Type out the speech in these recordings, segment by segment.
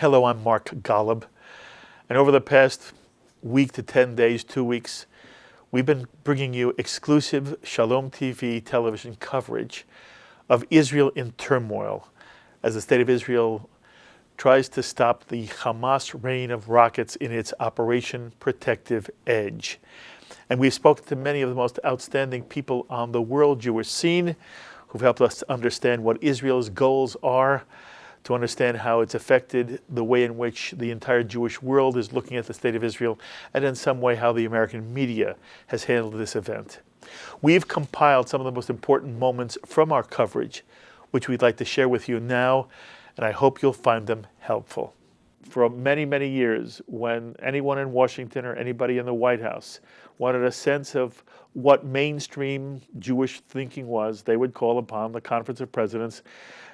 Hello, I'm Mark Golub. And over the past week to 10 days, 2 weeks, we've been bringing you exclusive Shalom TV television coverage of Israel in turmoil as the state of Israel tries to stop the Hamas rain of rockets in its Operation Protective Edge. And we've spoken to many of the most outstanding people on the world Jewish scene who've helped us understand what Israel's goals are, to understand how it's affected the way in which the entire Jewish world is looking at the state of Israel, and in some way how the American media has handled this event. We've compiled some of the most important moments from our coverage, which we'd like to share with you now, and I hope you'll find them helpful. For many, many years, when anyone in Washington or anybody in the White House wanted a sense of what mainstream Jewish thinking was, they would call upon the Conference of Presidents,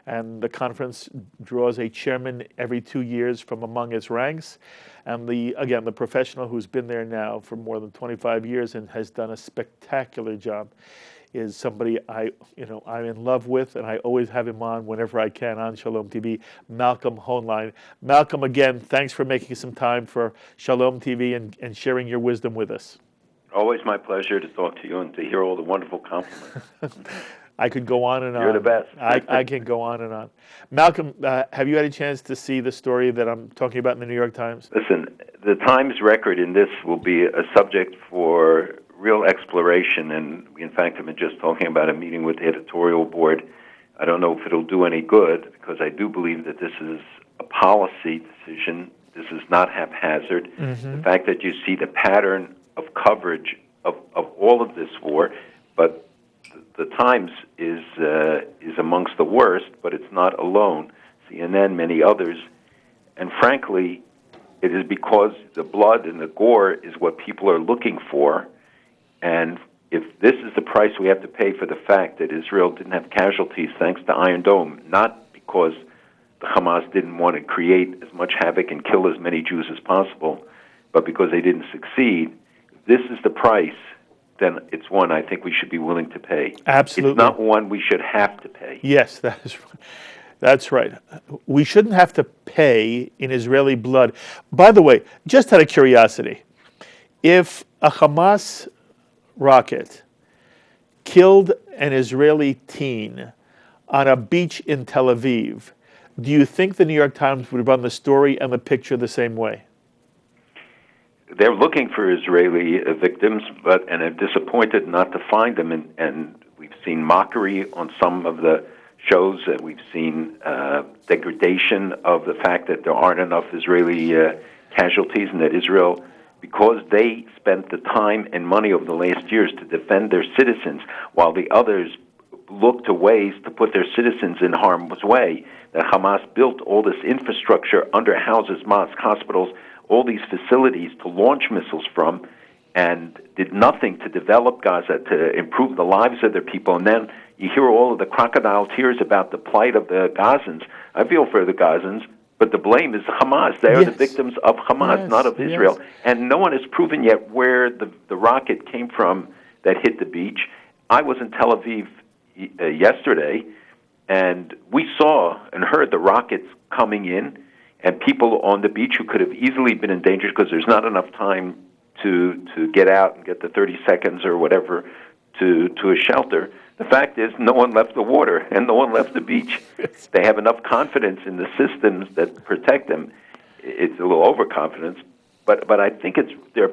and the conference draws a chairman every 2 years from among its ranks. And the professional who's been there now for more than 25 years and has done a spectacular job is somebody I'm in love with, and I always have him on whenever I can on Shalom TV, Malcolm Hoenlein. Malcolm, again, thanks for making some time for Shalom TV and sharing your wisdom with us. Always my pleasure to talk to you and to hear all the wonderful compliments. I could go on and on. You're the best. I can go on and on. Malcolm, have you had a chance to see the story that I'm talking about in the New York Times? Listen, the Times record in this will be a subject for real exploration, and we, in fact, have been just talking about a meeting with the editorial board. I don't know if it'll do any good, because I do believe that this is a policy decision. This is not haphazard. Mm-hmm. The fact that you see the pattern of coverage of all of this war, but the Times is amongst the worst, but it's not alone. CNN, many others, and frankly, it is because the blood and the gore is what people are looking for, and if this is the price we have to pay for the fact that Israel didn't have casualties thanks to Iron Dome, not because the Hamas didn't want to create as much havoc and kill as many Jews as possible, but because they didn't succeed, this is the price, then it's one I think we should be willing to pay. Absolutely. It's not one we should have to pay. Yes, that's right. We shouldn't have to pay in Israeli blood. By the way, just out of curiosity, if a Hamas rocket killed an Israeli teen on a beach in Tel Aviv, do you think the New York Times would run the story and the picture the same way? They're looking for Israeli victims, and are disappointed not to find them. And we've seen mockery on some of the shows. We've seen degradation of the fact that there aren't enough Israeli casualties, and that Israel, because they spent the time and money over the last years to defend their citizens, while the others looked to ways to put their citizens in harm's way, that Hamas built all this infrastructure under houses, mosques, hospitals, all these facilities to launch missiles from, and did nothing to develop Gaza, to improve the lives of their people. And then you hear all of the crocodile tears about the plight of the Gazans. I feel for the Gazans, but the blame is Hamas. They are the victims of Hamas, not of Israel. Yes. And no one has proven yet where the rocket came from that hit the beach. I was in Tel Aviv yesterday, and we saw and heard the rockets coming in, and people on the beach who could have easily been in danger because there's not enough time to get out and get the 30 seconds or whatever to a shelter. The fact is, no one left the water and no one left the beach. They have enough confidence in the systems that protect them. It's a little overconfidence, but I think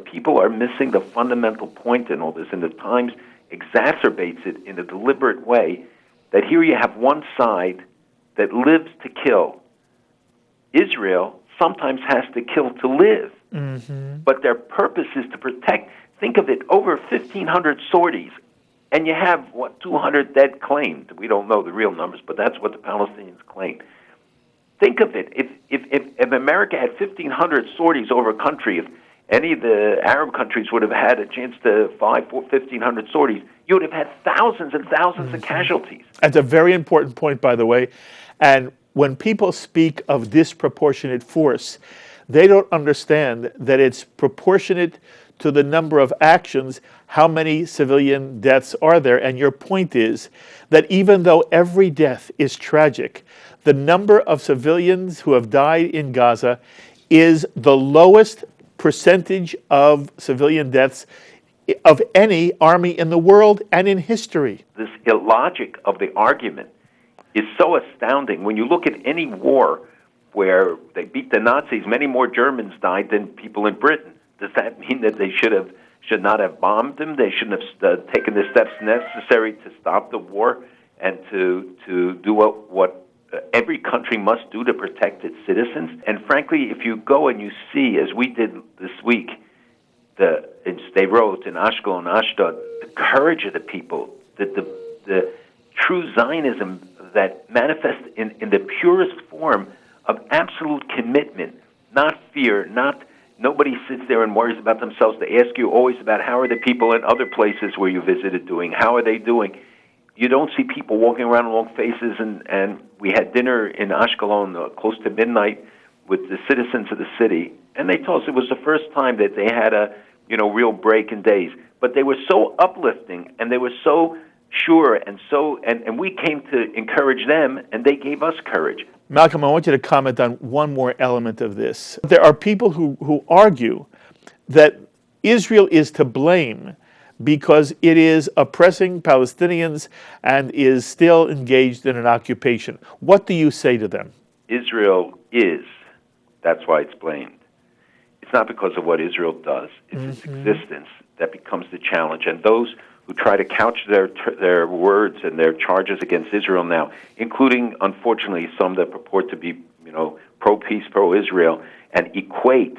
people are missing the fundamental point in all this, and the Times exacerbates it in a deliberate way, that here you have one side that lives to kill. Israel sometimes has to kill to live, but their purpose is to protect. Think of it, over 1,500 sorties, and you have, 200 dead claimed. We don't know the real numbers, but that's what the Palestinians claim. Think of it, if America had 1,500 sorties over a country, if any of the Arab countries would have had a chance to fly 1,500 sorties, you would have had thousands and thousands of casualties. That's a very important point, by the way, and when people speak of disproportionate force, They don't understand that it's proportionate to the number of actions, how many civilian deaths are there. And your point is that even though every death is tragic, the number of civilians who have died in Gaza is the lowest percentage of civilian deaths of any army in the world and in history. This illogic of the argument is so astounding. When you look at any war where they beat the Nazis, many more Germans died than people in Britain. Does that mean that they should not have bombed them? They shouldn't have taken the steps necessary to stop the war and to do what every country must do to protect its citizens? And frankly, if you go and you see, as we did this week, they wrote in Ashkelon and Ashdod, the courage of the people, the true Zionism that manifests in the purest form of absolute commitment, not fear, nobody sits there and worries about themselves. They ask you always about how are the people in other places where you visited doing, how are they doing. You don't see people walking around with long faces, and we had dinner in Ashkelon close to midnight with the citizens of the city, and they told us it was the first time that they had a real break in days. But they were so uplifting, and they were so sure, and we came to encourage them, and they gave us courage. Malcolm, I want you to comment on one more element of this. There are people who argue that Israel is to blame because it is oppressing Palestinians and is still engaged in an occupation. What do you say to them? Israel is. That's why it's blamed. It's not because of what Israel does. It's its existence that becomes the challenge. And those who try to couch their words and their charges against Israel now, including, unfortunately, some that purport to be, pro-peace, pro-Israel, and equate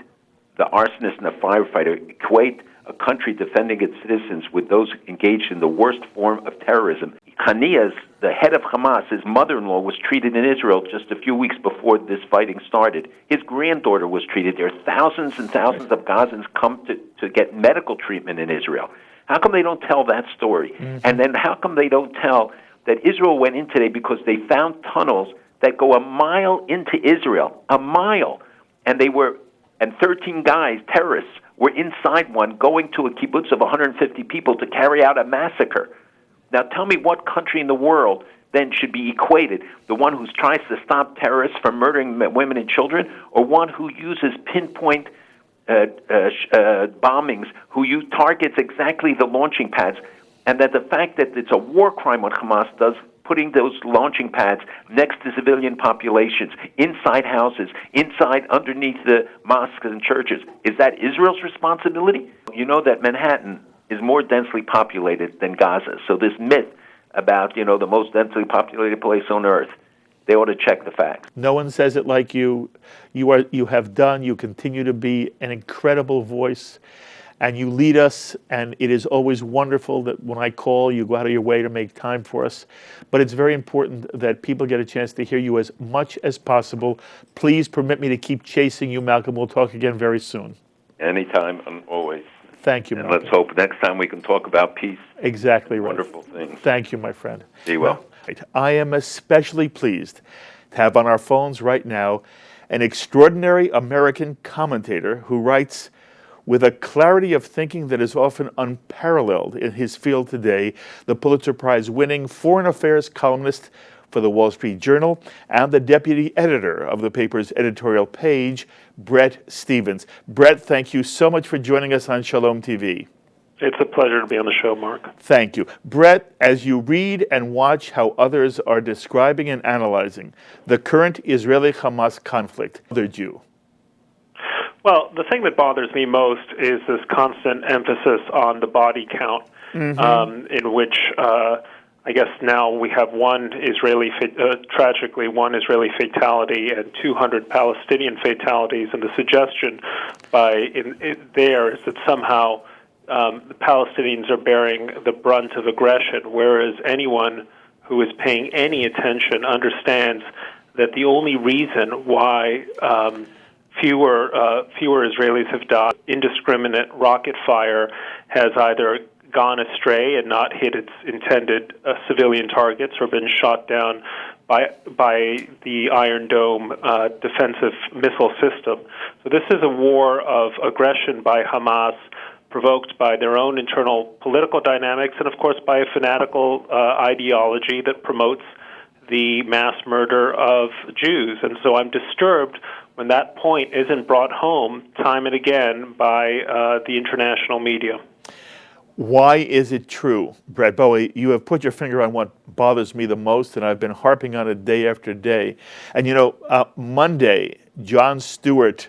the arsonist and the firefighter, equate a country defending its citizens with those engaged in the worst form of terrorism. Haniyeh's, the head of Hamas, his mother-in-law, was treated in Israel just a few weeks before this fighting started. His granddaughter was treated there. Thousands and thousands of Gazans come to get medical treatment in Israel. How come they don't tell that story? And then how come they don't tell that Israel went in today because they found tunnels that go a mile into Israel, a mile, and 13 guys, terrorists, were inside one going to a kibbutz of 150 people to carry out a massacre. Now tell me what country in the world then should be equated, the one who tries to stop terrorists from murdering women and children, or one who uses pinpoint bombings, who targets exactly the launching pads, and that the fact that it's a war crime what Hamas does, putting those launching pads next to civilian populations, inside houses, underneath the mosques and churches, is that Israel's responsibility? You know that Manhattan is more densely populated than Gaza, so this myth about, the most densely populated place on earth, they ought to check the facts. No one says it like you. You have done. You continue to be an incredible voice, and you lead us. And it is always wonderful that when I call, you go out of your way to make time for us. But it's very important that people get a chance to hear you as much as possible. Please permit me to keep chasing you, Malcolm. We'll talk again very soon. Anytime and always. Thank you, and Malcolm. Let's hope next time we can talk about peace. Exactly right. Wonderful things. Thank you, my friend. Be well. I am especially pleased to have on our phones right now an extraordinary American commentator who writes with a clarity of thinking that is often unparalleled in his field today, the Pulitzer Prize-winning foreign affairs columnist for the Wall Street Journal and the deputy editor of the paper's editorial page, Bret Stephens. Bret, thank you so much for joining us on Shalom TV. It's a pleasure to be on the show, Mark. Thank you. Bret, as you read and watch how others are describing and analyzing the current Israeli-Hamas conflict, what bothered you? Well, the thing that bothers me most is this constant emphasis on the body count, in which I guess now we have tragically, one Israeli fatality and 200 Palestinian fatalities, and the suggestion there is that somehow the Palestinians are bearing the brunt of aggression, whereas anyone who is paying any attention understands that the only reason why fewer Israelis have died, indiscriminate rocket fire has either gone astray and not hit its intended civilian targets or been shot down by the Iron Dome defensive missile system. So this is a war of aggression by Hamas, provoked by their own internal political dynamics and, of course, by a fanatical ideology that promotes the mass murder of Jews. And so I'm disturbed when that point isn't brought home time and again by the international media. Why is it true, Bret Bowie? You have put your finger on what bothers me the most, and I've been harping on it day after day. And Monday, Jon Stewart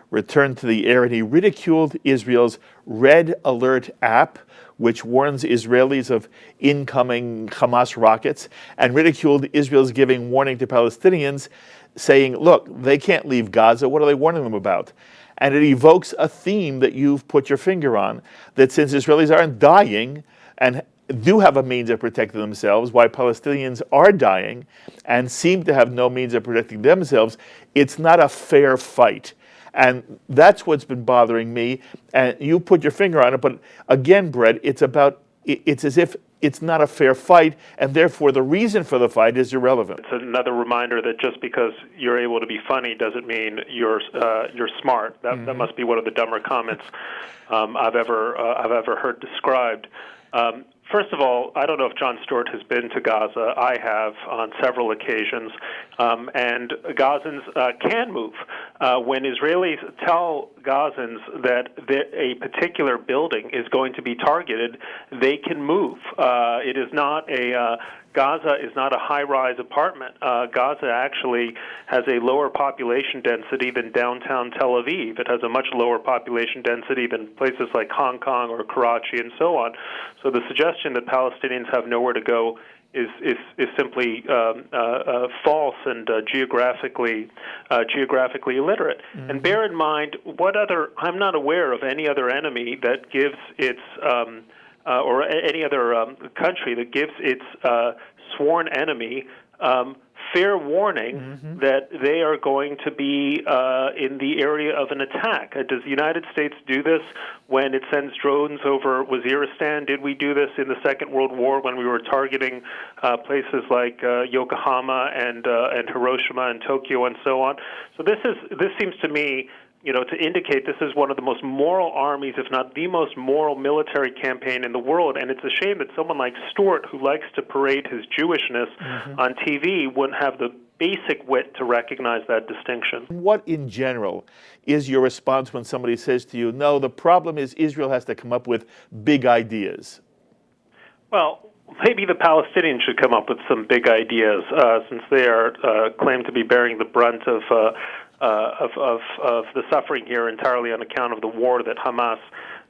returned to the air and he ridiculed Israel's Red Alert app, which warns Israelis of incoming Hamas rockets, and ridiculed Israel's giving warning to Palestinians, saying, look, they can't leave Gaza. What are they warning them about? And it evokes a theme that you've put your finger on, that since Israelis aren't dying and do have a means of protecting themselves, while Palestinians are dying and seem to have no means of protecting themselves, it's not a fair fight. And that's what's been bothering me. And you put your finger on it, but again, Bret, it's as if it's not a fair fight, and therefore the reason for the fight is irrelevant. It's another reminder that just because you're able to be funny doesn't mean you're smart. That must be one of the dumber comments I've ever heard described. First of all, I don't know if Jon Stewart has been to Gaza. I have on several occasions, and Gazans can move. When Israelis tell Gazans that a particular building is going to be targeted, they can move. It is not Gaza is not a high-rise apartment. Gaza actually has a lower population density than downtown Tel Aviv. It has a much lower population density than places like Hong Kong or Karachi and so on. So the suggestion that Palestinians have nowhere to go is simply false and geographically illiterate. And bear in mind, I'm not aware of any other enemy that gives its or any other country that gives its sworn enemy fair warning that they are going to be in the area of an attack. Does the United States do this when it sends drones over Waziristan? Did we do this in the Second World War when we were targeting places like Yokohama and Hiroshima and Tokyo and so on? So this seems to me, to indicate this is one of the most moral armies, if not the most moral military campaign in the world. And it's a shame that someone like Stewart, who likes to parade his Jewishness on TV, wouldn't have the basic wit to recognize that distinction. What, in general, is your response when somebody says to you, no, the problem is Israel has to come up with big ideas? Well, maybe the Palestinians should come up with some big ideas, since they are claimed to be bearing the brunt of the suffering here entirely on account of the war that Hamas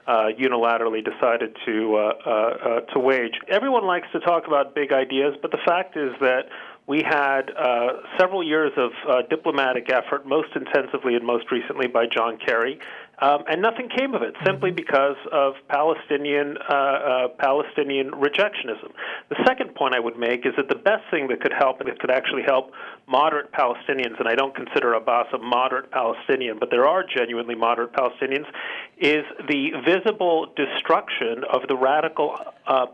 unilaterally decided to wage. Everyone likes to talk about big ideas, but the fact is that we had several years of diplomatic effort, most intensively and most recently by John Kerry, and nothing came of it, simply because of Palestinian rejectionism. The second point I would make is that the best thing that could help, and it could actually help moderate Palestinians, and I don't consider Abbas a moderate Palestinian, but there are genuinely moderate Palestinians, is the visible destruction of the radical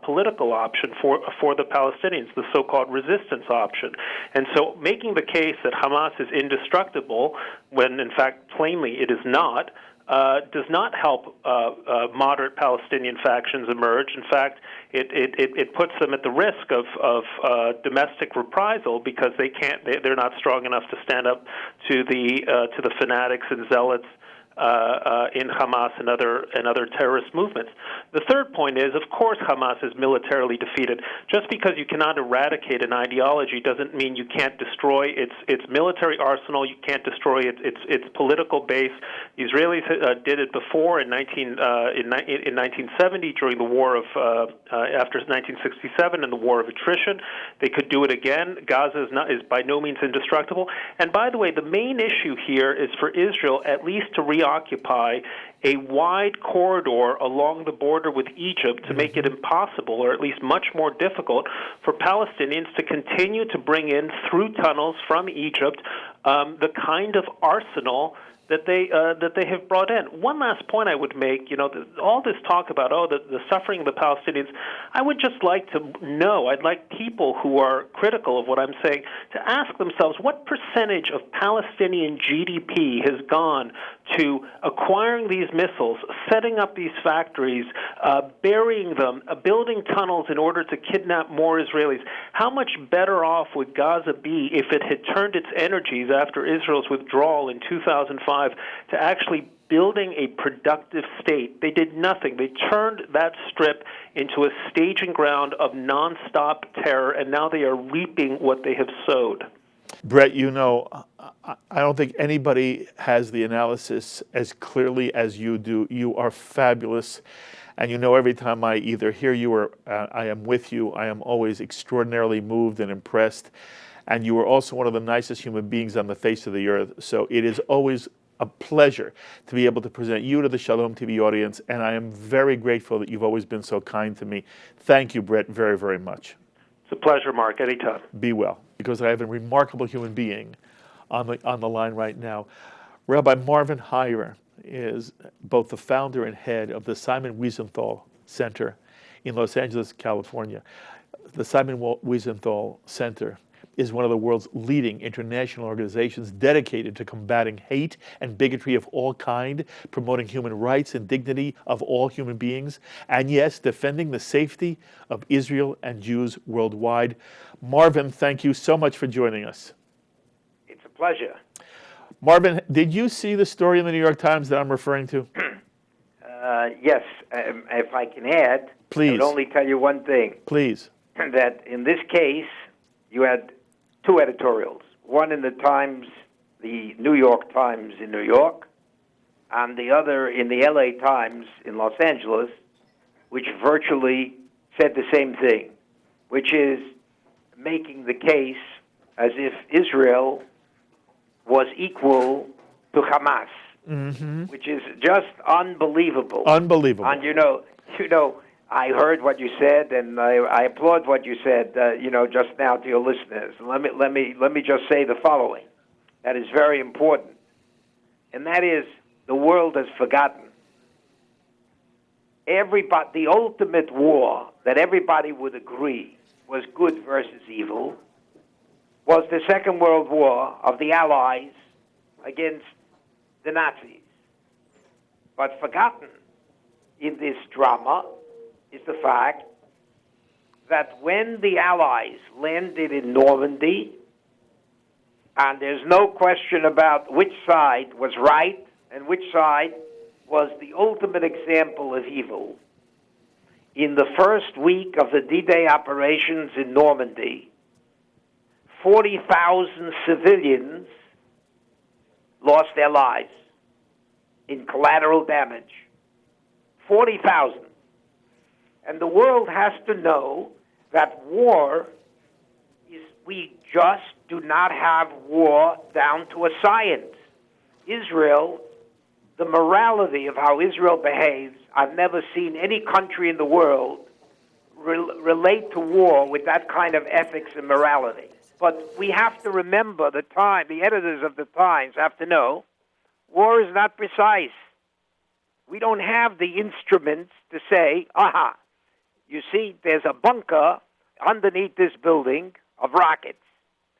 political option for the Palestinians, the so-called resistance option. And so making the case that Hamas is indestructible, when in fact plainly it is not, does not help moderate Palestinian factions emerge. In fact, it puts them at the risk of domestic reprisal because they're not strong enough to stand up to the fanatics and zealots in Hamas and other terrorist movements. The third point is, of course, Hamas is militarily defeated. Just because you cannot eradicate an ideology doesn't mean you can't destroy its military arsenal. You can't destroy its political base. The Israelis did it before in 1970 during the war of after 1967 and the war of attrition. They could do it again. Gaza is by no means indestructible. And by the way, the main issue here is for Israel at least to reoccupy a wide corridor along the border with Egypt to make it impossible, or at least much more difficult, for Palestinians to continue to bring in through tunnels from Egypt the kind of arsenal that they have brought in. One last point I would make, all this talk about the suffering of the Palestinians, I would just like to know, I'd like people who are critical of what I'm saying to ask themselves what percentage of Palestinian GDP has gone to acquiring these missiles, setting up these factories, burying them, building tunnels in order to kidnap more Israelis. How much better off would Gaza be if it had turned its energies after Israel's withdrawal in 2005 to actually building a productive state? They did nothing. They turned that strip into a staging ground of nonstop terror, and now they are reaping what they have sowed. Bret, I don't think anybody has the analysis as clearly as you do. You are fabulous. And every time I either hear you or I am with you, I am always extraordinarily moved and impressed. And you are also one of the nicest human beings on the face of the earth. So it is always a pleasure to be able to present you to the Shalom TV audience. And I am very grateful that you've always been so kind to me. Thank you, Bret, very, very much. It's a pleasure, Mark. Anytime. Be well, because I have a remarkable human being on the line right now. Rabbi Marvin Hier is both the founder and head of the Simon Wiesenthal Center in Los Angeles, California. The Simon Wiesenthal Center is one of the world's leading international organizations dedicated to combating hate and bigotry of all kind, promoting human rights and dignity of all human beings, and yes, defending the safety of Israel and Jews worldwide. Marvin, thank you so much for joining us. It's a pleasure. Marvin, did you see the story in the New York Times that I'm referring to? Yes. If I can add, please. I would only tell you one thing. Please. That in this case, you had two editorials. One in the Times, the New York Times in New York, and the other in the LA Times in Los Angeles, which virtually said the same thing, which is making the case as if Israel was equal to Hamas, which is just unbelievable. Unbelievable. And I heard what you said, and I applaud what you said. Just now to your listeners. Let me just say the following. That is very important, and that is the world has forgotten. The ultimate war that everybody would agree was good versus evil was the Second World War of the Allies against the Nazis. But forgotten in this drama is the fact that when the Allies landed in Normandy, and there's no question about which side was right and which side was the ultimate example of evil, in the first week of the D-Day operations in Normandy, 40,000 civilians lost their lives in collateral damage. 40,000. And the world has to know that we just do not have war down to a science. Israel, the morality of how Israel behaves, I've never seen any country in the world relate to war with that kind of ethics and morality. But we have to remember the editors of the Times have to know, war is not precise. We don't have the instruments to say, you see, there's a bunker underneath this building of rockets.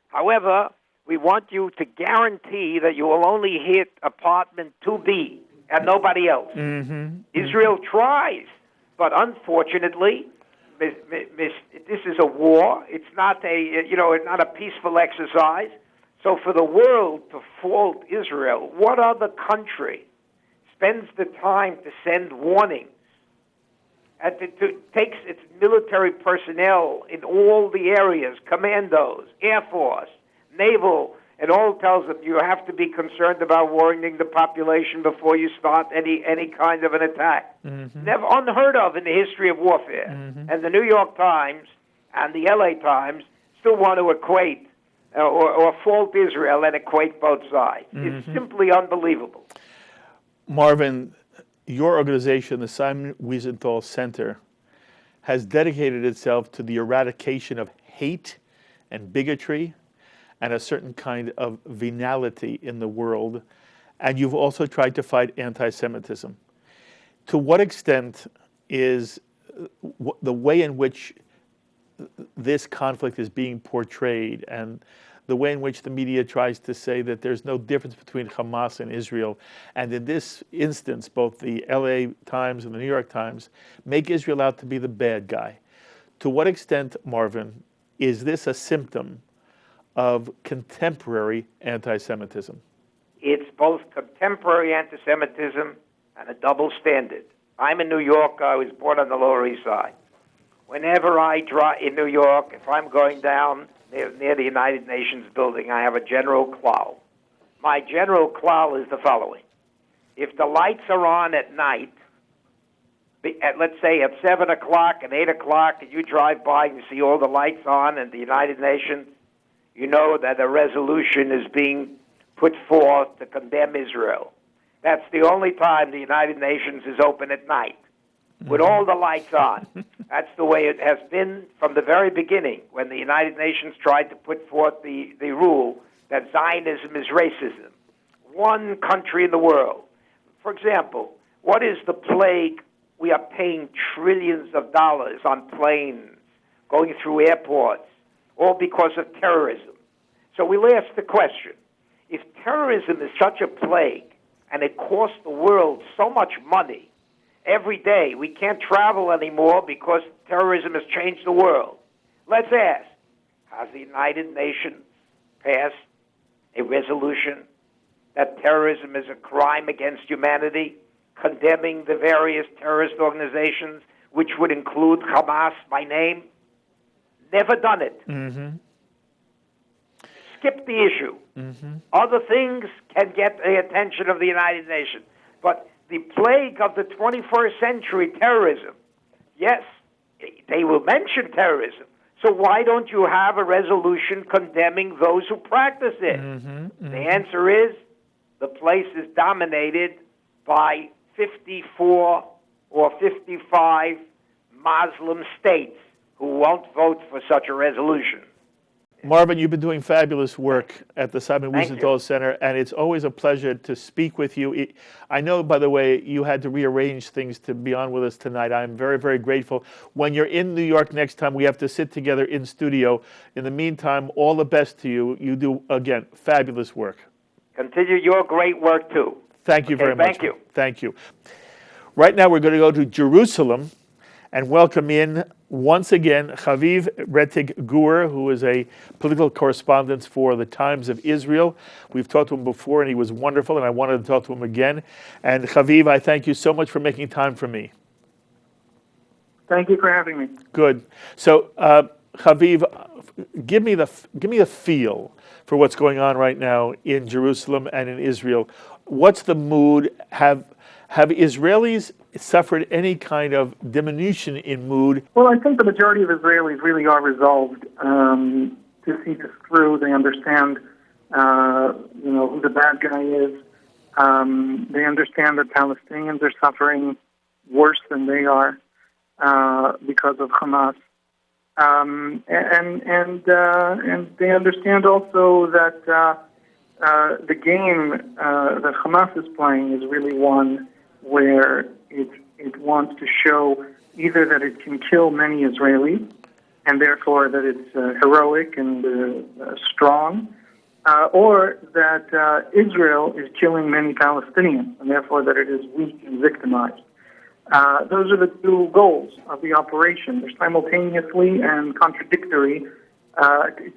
However, we want you to guarantee that you will only hit apartment 2B and nobody else. Israel tries, but unfortunately, this is a war. It's not it's not a peaceful exercise. So for the world to fault Israel, what other country spends the time to send warnings and takes its military personnel in all the areas, commandos, Air Force, Naval, and all tells them you have to be concerned about warning the population before you start any kind of an attack. Never unheard of in the history of warfare. And the New York Times and the LA Times still want to equate or fault Israel and equate both sides. It's simply unbelievable. Marvin, your organization, the Simon Wiesenthal Center, has dedicated itself to the eradication of hate and bigotry and a certain kind of venality in the world. and you've also tried to fight anti-Semitism. To what extent is the way in which this conflict is being portrayed and the way in which the media tries to say that there's no difference between Hamas and Israel, and in this instance, both the LA Times and the New York Times make Israel out to be the bad guy. To what extent, Marvin, is this a symptom of contemporary anti-Semitism? It's both contemporary anti-Semitism and a double standard. I'm in New York. I was born on the Lower East Side. Whenever I drive in New York, if I'm going down near the United Nations building, I have a general klal. My general klal is the following. If the lights are on at night, let's say at 7 o'clock and 8 o'clock, and you drive by and you see all the lights on in the United Nations, you know that a resolution is being put forth to condemn Israel. That's the only time the United Nations is open at night, with all the lights on. That's the way it has been from the very beginning, when the United Nations tried to put forth the rule that Zionism is racism. One country in the world. For example, what is the plague? We are paying trillions of dollars on planes, going through airports, all because of terrorism. So we'll ask the question, if terrorism is such a plague, and it costs the world so much money, every day we can't travel anymore because terrorism has changed the world. Let's ask, has the United Nations passed a resolution that terrorism is a crime against humanity, condemning the various terrorist organizations, which would include Hamas by name? Never done it. Mm-hmm. Skip the issue. Mm-hmm. Other things can get the attention of the United Nations. But the plague of the 21st century, terrorism, yes, they will mention terrorism. So why don't you have a resolution condemning those who practice it? Mm-hmm. Mm-hmm. The answer is the place is dominated by 54 or 55 Muslim states who won't vote for such a resolution. Marvin, you've been doing fabulous work at the Simon Wiesenthal Center, and it's always a pleasure to speak with you. I know, by the way, you had to rearrange things to be on with us tonight. I'm very, very grateful. When you're in New York next time, we have to sit together in studio. In the meantime, all the best to you. You do, again, fabulous work. Continue your great work, too. Thank you very much. Thank you. Thank you. Right now, we're going to go to Jerusalem and welcome in once again Haviv Retig Gur, who is a political correspondent for the Times of Israel. We've talked to him before, and he was wonderful, and I wanted to talk to him again. And Haviv, I thank you so much for making time for me. Thank you for having me. Good. So, Haviv, give me the feel for what's going on right now in Jerusalem and in Israel. What's the mood? Have Israelis suffered any kind of diminution in mood? Well, I think the majority of Israelis really are resolved to see this through. They understand, who the bad guy is. They understand that Palestinians are suffering worse than they are because of Hamas, and they understand also that the game that Hamas is playing is really one where it wants to show either that it can kill many Israelis, and therefore that it's heroic and strong, or that Israel is killing many Palestinians, and therefore that it is weak and victimized. Those are the two goals of the operation. They're simultaneously and contradictory,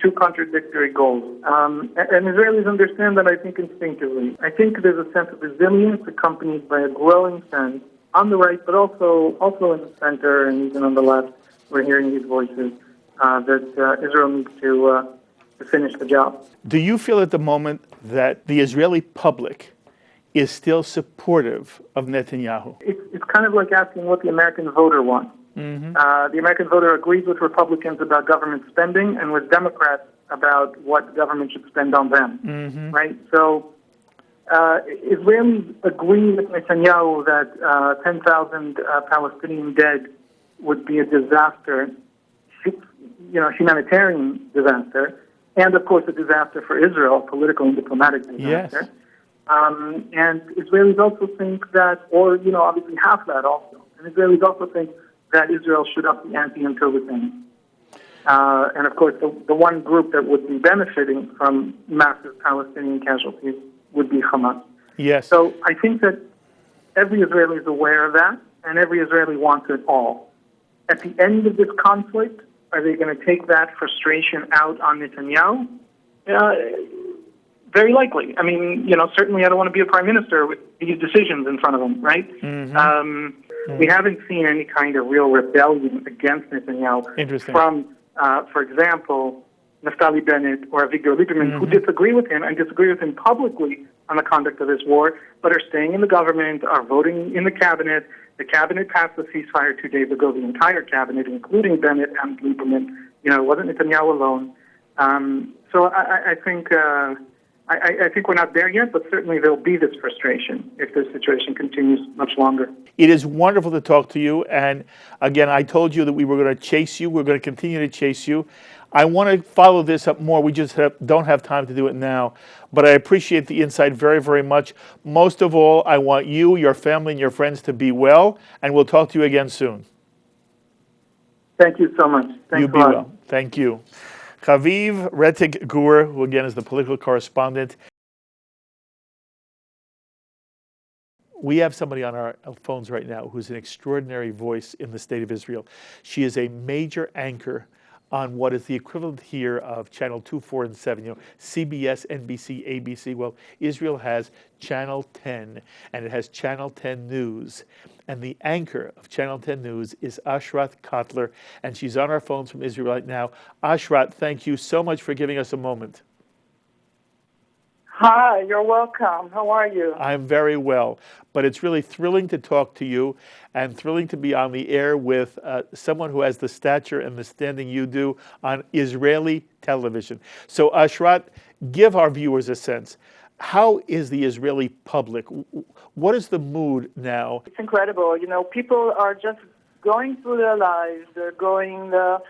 two contradictory goals. And Israelis understand that, I think, instinctively. I think there's a sense of resilience accompanied by a growing sense on the right, but also in the center and even on the left. We're hearing these voices that Israel needs to finish the job. Do you feel at the moment that the Israeli public is still supportive of Netanyahu? It's kind of like asking what the American voter wants. Mm-hmm. The American voter agrees with Republicans about government spending and with Democrats about what government should spend on them, mm-hmm. right? So Israelis agree with Netanyahu that 10,000 Palestinian dead would be a disaster, humanitarian disaster, and of course a disaster for Israel, political and diplomatic disaster. Yes. And Israelis also think that, or, obviously half that also. And Israelis also think that Israel should up the ante until the end. And of course, the one group that would be benefiting from massive Palestinian casualties would be Hamas. Yes. So I think that every Israeli is aware of that, and every Israeli wants it all. At the end of this conflict, are they going to take that frustration out on Netanyahu? Very likely. I mean, certainly I don't want to be a prime minister with these decisions in front of him, right? Mm-hmm. We haven't seen any kind of real rebellion against Netanyahu from, for example, Naftali Bennett or Avigdor Lieberman, who disagree with him and disagree with him publicly on the conduct of this war, but are staying in the government, are voting in the cabinet. The cabinet passed the ceasefire 2 days ago, the entire cabinet, including Bennett and Lieberman. It wasn't Netanyahu alone. So I think I think we're not there yet, but certainly there'll be this frustration if this situation continues much longer. It is wonderful to talk to you. And again, I told you that we were going to chase you. We're going to continue to chase you. I want to follow this up more. We just don't have time to do it now. But I appreciate the insight very, very much. Most of all, I want you, your family, and your friends to be well. And we'll talk to you again soon. Thank you so much. Thanks you be well. Thank you. Haviv Retig, who again is the political correspondent. We have somebody on our phones right now who's an extraordinary voice in the state of Israel. She is a major anchor on what is the equivalent here of Channel 2, 4, and 7, CBS, NBC, ABC. Well, Israel has Channel 10, and it has Channel 10 News. And the anchor of Channel 10 News is Ashra Cotler, and she's on our phones from Israel right now. Ashra, thank you so much for giving us a moment. Hi, you're welcome. How are you? I'm very well, but it's really thrilling to talk to you and thrilling to be on the air with someone who has the stature and the standing you do on Israeli television. So, Ashrat, give our viewers a sense. How is the Israeli public? What is the mood now? It's incredible. People are just going through their lives. They're going to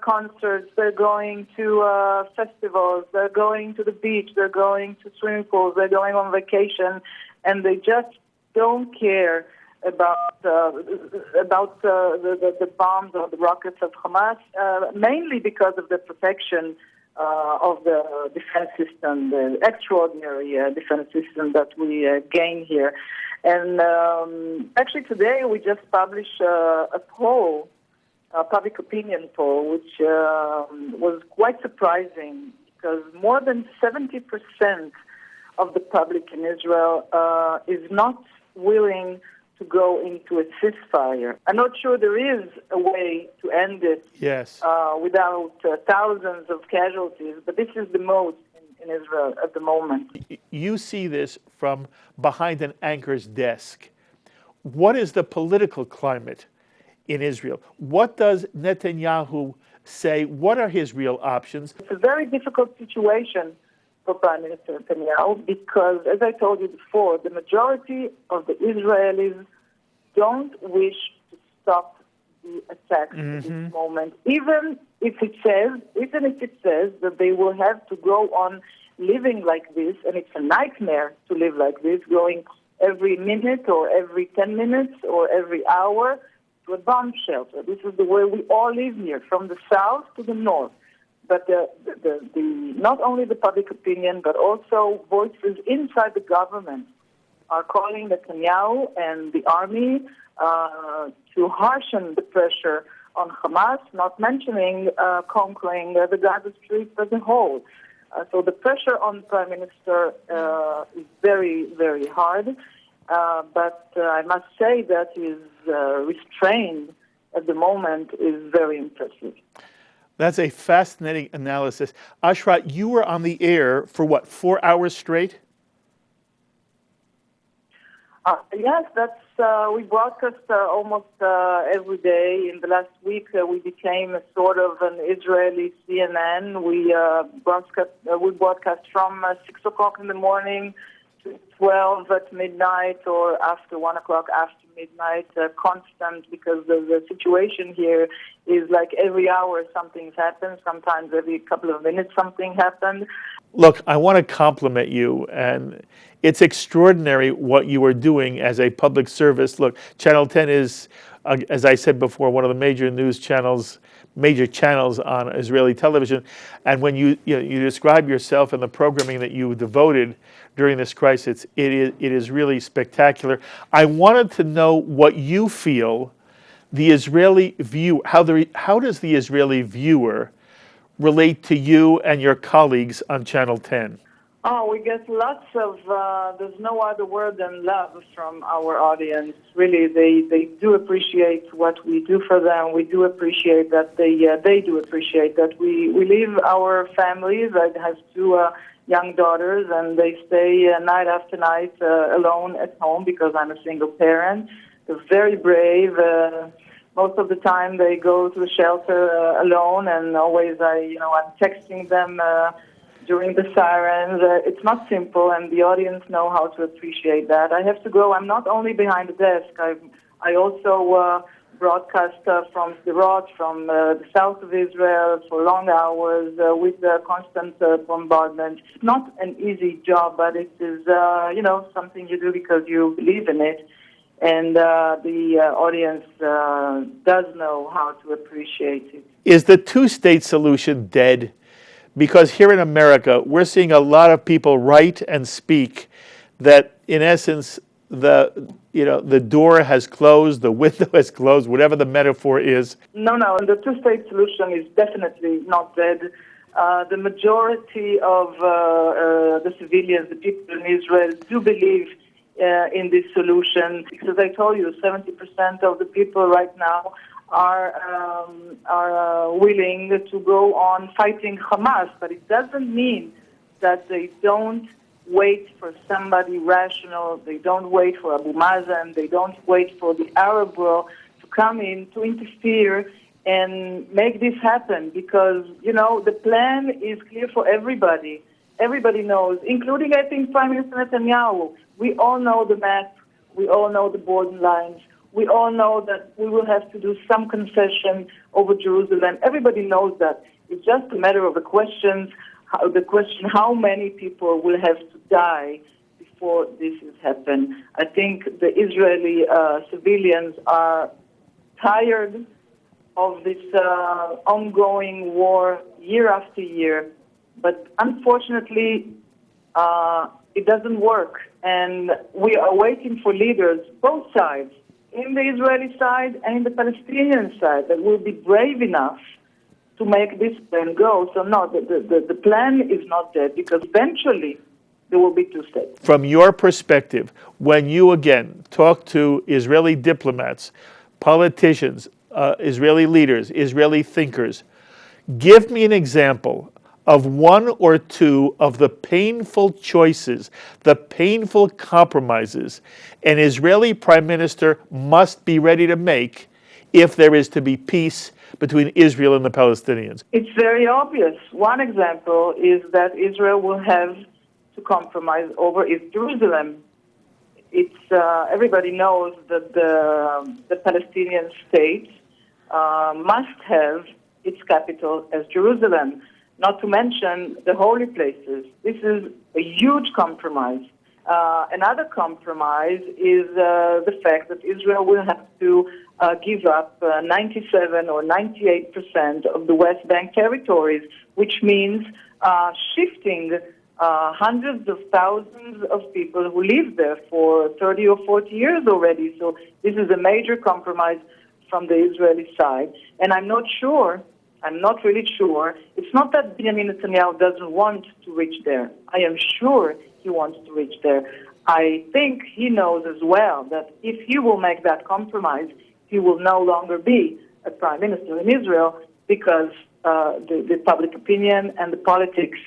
concerts, they're going to festivals, they're going to the beach, they're going to swimming pools, they're going on vacation, and they just don't care about the bombs or the rockets of Hamas, mainly because of the protection of the defense system, the extraordinary defense system that we gain here. And actually today we just published a poll, a public opinion poll, which was quite surprising because more than 70% of the public in Israel is not willing to go into a ceasefire. I'm not sure there is a way to end it without thousands of casualties, but this is the most in Israel at the moment. You see this from behind an anchor's desk. What is the political climate in Israel? What does Netanyahu say? What are his real options? It's a very difficult situation for Prime Minister Netanyahu because, as I told you before, the majority of the Israelis don't wish to stop the attacks at this moment, even if it says that they will have to go on living like this, and it's a nightmare to live like this, going every minute or every 10 minutes or every hour to a bomb shelter. This is the way we all live here, from the south to the north. But not only the public opinion, but also voices inside the government are calling Netanyahu and the army to harshen the pressure on Hamas, not mentioning conquering the Gaza Strip as a whole. So the pressure on the Prime Minister is very, very hard. But I must say that his restraint at the moment is very impressive. That's a fascinating analysis. Ashra, you were on the air for what, 4 hours straight? Yes, we broadcast almost every day. In the last week, we became a sort of an Israeli CNN. We broadcast from 6 o'clock in the morning 12 at midnight or after 1 o'clock after midnight, constant, because the situation here is like every hour something's happened, sometimes every couple of minutes something happened. Look, I want to compliment you, and it's extraordinary what you are doing as a public service. Look, Channel 10 is, as I said before, one of the major channels on Israeli television. And when you describe yourself and the programming that you devoted during this crisis, it is really spectacular. I wanted to know what you feel the Israeli view, how does the Israeli viewer relate to you and your colleagues on Channel 10? Oh, we get lots of, there's no other word than love from our audience. Really, they do appreciate what we do for them. We do appreciate that they do appreciate that we leave our families. I have two young daughters, and they stay night after night alone at home because I'm a single parent. They're very brave. Most of the time they go to the shelter alone, and always I'm texting them during the sirens. It's not simple, and the audience know how to appreciate that. I have to go. I'm not only behind the desk. I also broadcast from Sderot, from the south of Israel for long hours with constant bombardment. It's not an easy job, but it is something you do because you believe in it. And the audience does know how to appreciate it. Is the two-state solution dead? Because here in America, we're seeing a lot of people write and speak that, in essence, the door has closed, the window has closed, whatever the metaphor is. No, the two-state solution is definitely not dead. The majority of the civilians, the people in Israel, do believe in this solution, because I told you 70% of the people right now are willing to go on fighting Hamas, but it doesn't mean that they don't wait for somebody rational. They don't wait for Abu Mazen. They don't wait for the Arab world to come in to interfere and make this happen, because the plan is clear for everybody. Everybody knows, including, I think, Prime Minister Netanyahu. We all know the map. We all know the borderlines. We all know that we will have to do some concession over Jerusalem. Everybody knows that. It's just a matter of the question how many people will have to die before this has happened. I think the Israeli civilians are tired of this ongoing war year after year. But unfortunately, it doesn't work. And we are waiting for leaders, both sides, in the Israeli side and in the Palestinian side, that will be brave enough to make this plan go. So no, the plan is not dead, because eventually there will be two states. From your perspective, when you again talk to Israeli diplomats, politicians, Israeli leaders, Israeli thinkers, give me an example of one or two of the painful choices, the painful compromises an Israeli prime minister must be ready to make if there is to be peace between Israel and the Palestinians. It's very obvious. One example is that Israel will have to compromise over East Jerusalem. It's everybody knows that the Palestinian state must have its capital as Jerusalem, not to mention the holy places. This is a huge compromise. Another compromise is the fact that Israel will have to give up 97 or 98% of the West Bank territories, which means shifting hundreds of thousands of people who live there for 30 or 40 years already. So this is a major compromise from the Israeli side. And I'm not really sure. It's not that Benjamin Netanyahu doesn't want to reach there. I am sure he wants to reach there. I think he knows as well that if he will make that compromise, he will no longer be a prime minister in Israel, because the public opinion and the politics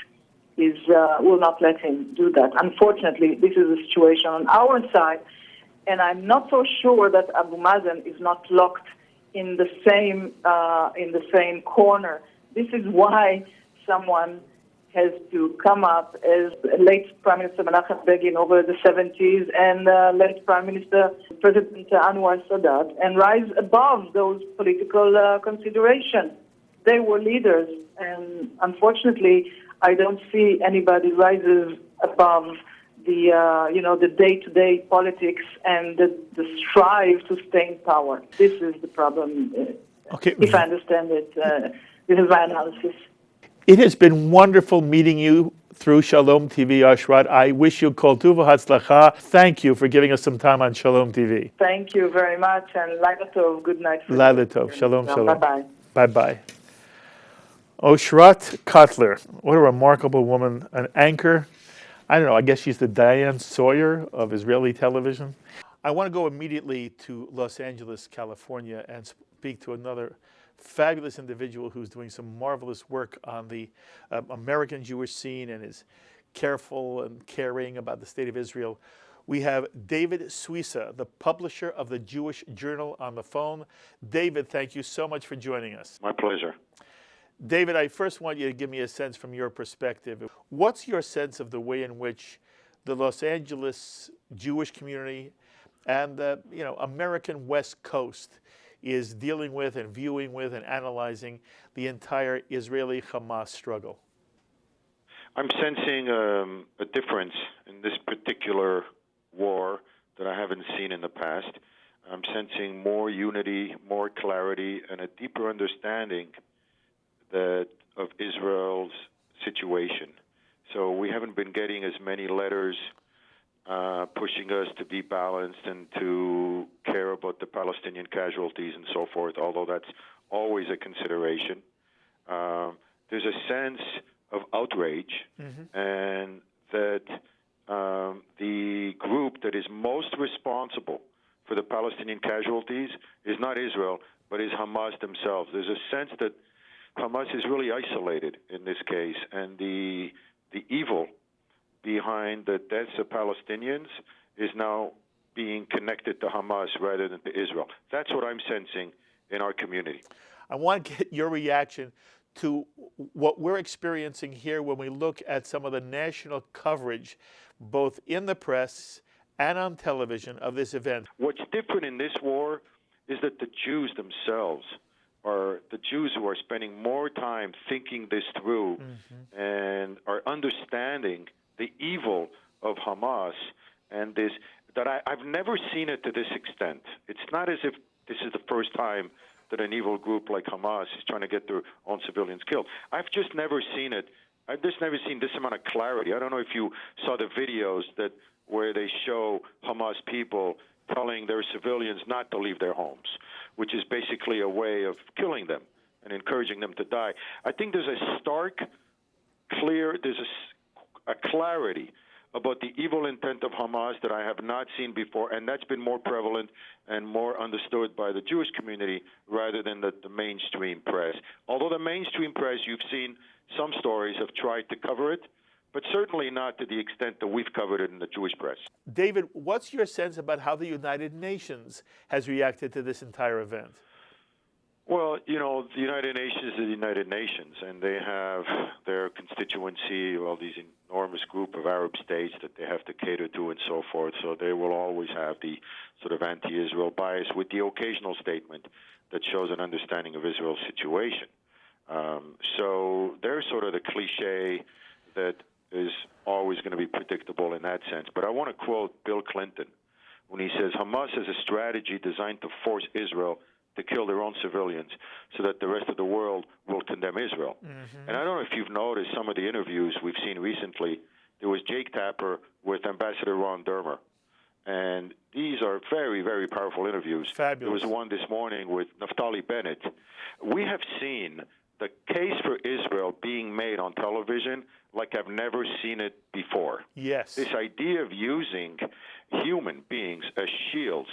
will not let him do that. Unfortunately, this is the situation on our side, and I'm not so sure that Abu Mazen is not locked in the same corner. This is why someone has to come up as late Prime Minister Menachem Begin over the 70s and late Prime Minister President Anwar Sadat and rise above those political considerations. They were leaders, and unfortunately, I don't see anybody rises above the day-to-day politics and the strive to stay in power. This is the problem. Okay. If I understand it, this is my analysis. It has been wonderful meeting you through Shalom TV, Oshart. I wish you kol tuv v'hatzlacha. Thank you for giving us some time on Shalom TV. Thank you very much, and Laila Tov. Good night. Laila Tov. Shalom, shalom. Bye-bye. Bye-bye. Ashra Cotler, what a remarkable woman, an anchor. I don't know, I guess she's the Diane Sawyer of Israeli television. I want to go immediately to Los Angeles, California, and speak to another fabulous individual who's doing some marvelous work on the American Jewish scene and is careful and caring about the state of Israel. We have David Suissa, the publisher of the Jewish Journal, on the phone. David, thank you so much for joining us. My pleasure. David, I first want you to give me a sense from your perspective. What's your sense of the way in which the Los Angeles Jewish community and the American West Coast is dealing with and viewing with and analyzing the entire Israeli-Hamas struggle? I'm sensing a difference in this particular war that I haven't seen in the past. I'm sensing more unity, more clarity, and a deeper understanding of Israel's situation. So we haven't been getting as many letters pushing us to be balanced and to care about the Palestinian casualties and so forth, although that's always a consideration. There's a sense of outrage, and that the group that is most responsible for the Palestinian casualties is not Israel, but is Hamas themselves. There's a sense that Hamas is really isolated in this case, and the evil behind the deaths of Palestinians is now being connected to Hamas rather than to Israel. That's what I'm sensing in our community. I want to get your reaction to what we're experiencing here when we look at some of the national coverage, both in the press and on television, of this event. What's different in this war is that the Jews themselves are the Jews who are spending more time thinking this through and are understanding the evil of Hamas and this, that I've never seen it to this extent. It's not as if this is the first time that an evil group like Hamas is trying to get their own civilians killed. I've just never seen it. I've just never seen this amount of clarity. I don't know if you saw the videos where they show Hamas people telling their civilians not to leave their homes, which is basically a way of killing them and encouraging them to die. I think there's a stark, clear, there's a clarity about the evil intent of Hamas that I have not seen before, and that's been more prevalent and more understood by the Jewish community rather than the mainstream press. Although the mainstream press, you've seen some stories have tried to cover it, but certainly not to the extent that we've covered it in the Jewish press. David, what's your sense about how the United Nations has reacted to this entire event? Well, the United Nations is the United Nations, and they have their constituency, these enormous group of Arab states that they have to cater to and so forth, so they will always have the sort of anti-Israel bias with the occasional statement that shows an understanding of Israel's situation. So they're sort of the cliche that is always going to be predictable in that sense. But I want to quote Bill Clinton when he says, Hamas has a strategy designed to force Israel to kill their own civilians so that the rest of the world will condemn Israel. And I don't know if you've noticed some of the interviews we've seen recently. There was Jake Tapper with Ambassador Ron Dermer. And these are very, very powerful interviews. Fabulous. There was one this morning with Naftali Bennett. We have seen the case for Israel being made on television like I've never seen it before. Yes. This idea of using human beings as shields,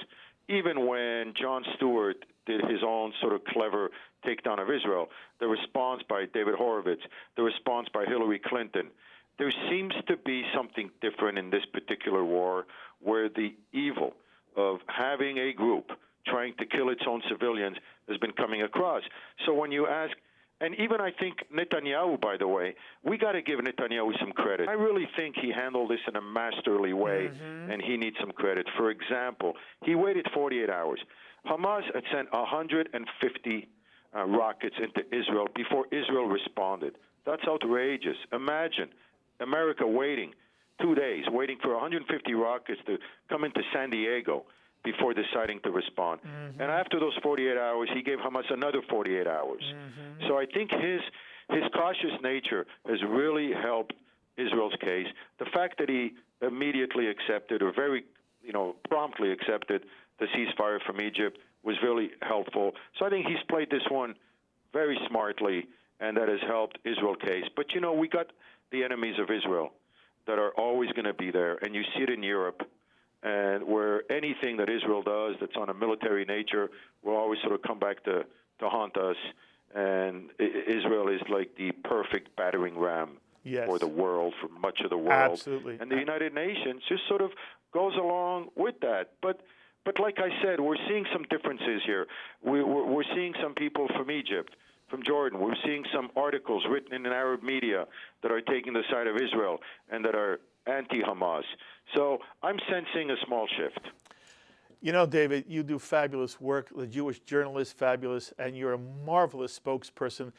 even when Jon Stewart did his own sort of clever takedown of Israel, the response by David Horowitz, the response by Hillary Clinton, there seems to be something different in this particular war where the evil of having a group trying to kill its own civilians has been coming across. So when you ask, And even I think Netanyahu, by the way, we got to give Netanyahu some credit. I really think he handled this in a masterly way, and he needs some credit. For example, he waited 48 hours. Hamas had sent 150 rockets into Israel before Israel responded. That's outrageous. Imagine America waiting 2 days, waiting for 150 rockets to come into San Diego before deciding to respond. And after those 48 hours, he gave Hamas another 48 hours. So I think his cautious nature has really helped Israel's case. The fact that he immediately accepted, or very, promptly accepted the ceasefire from Egypt was really helpful. So I think he's played this one very smartly, and that has helped Israel's case. But, we got the enemies of Israel that are always going to be there, and you see it in Europe, and where anything that Israel does that's on a military nature will always sort of come back to haunt us. And Israel is like the perfect battering ram for the world, for much of the world. Absolutely. And the United Nations just sort of goes along with that. But like I said, we're seeing some differences here. We're seeing some people from Egypt, from Jordan. We're seeing some articles written in Arab media that are taking the side of Israel and that are anti-Hamas. So I'm sensing a small shift. David, you do fabulous work. The Jewish journalist, fabulous, and you're a marvelous spokesperson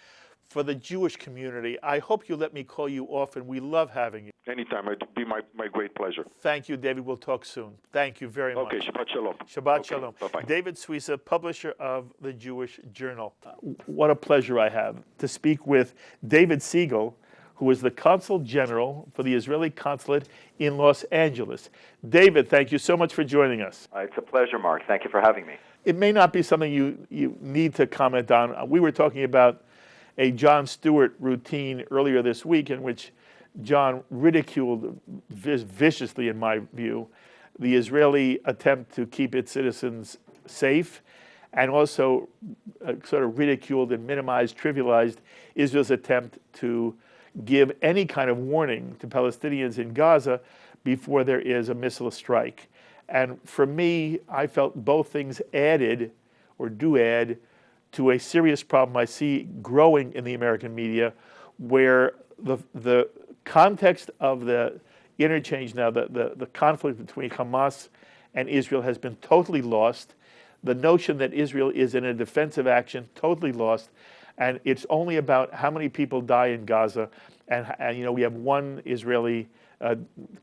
for the Jewish community. I hope you let me call you often. We love having you. Anytime. It'd be my great pleasure. Thank you, David. We'll talk soon. Thank you very much. Okay, Shabbat Shalom. Shabbat Shalom. Bye-bye. David Suissa, publisher of the Jewish Journal. What a pleasure I have to speak with David Siegel, who is the Consul General for the Israeli Consulate in Los Angeles. David, thank you so much for joining us. It's a pleasure, Mark. Thank you for having me. It may not be something you need to comment on. We were talking about a Jon Stewart routine earlier this week in which John ridiculed viciously, in my view, the Israeli attempt to keep its citizens safe, and also sort of ridiculed and minimized, trivialized Israel's attempt to give any kind of warning to Palestinians in Gaza before there is a missile strike. And for me, I felt both things added, or do add, to a serious problem I see growing in the American media, where the context of the interchange now, the conflict between Hamas and Israel has been totally lost. The notion that Israel is in a defensive action, totally lost. And it's only about how many people die in Gaza. And we have one Israeli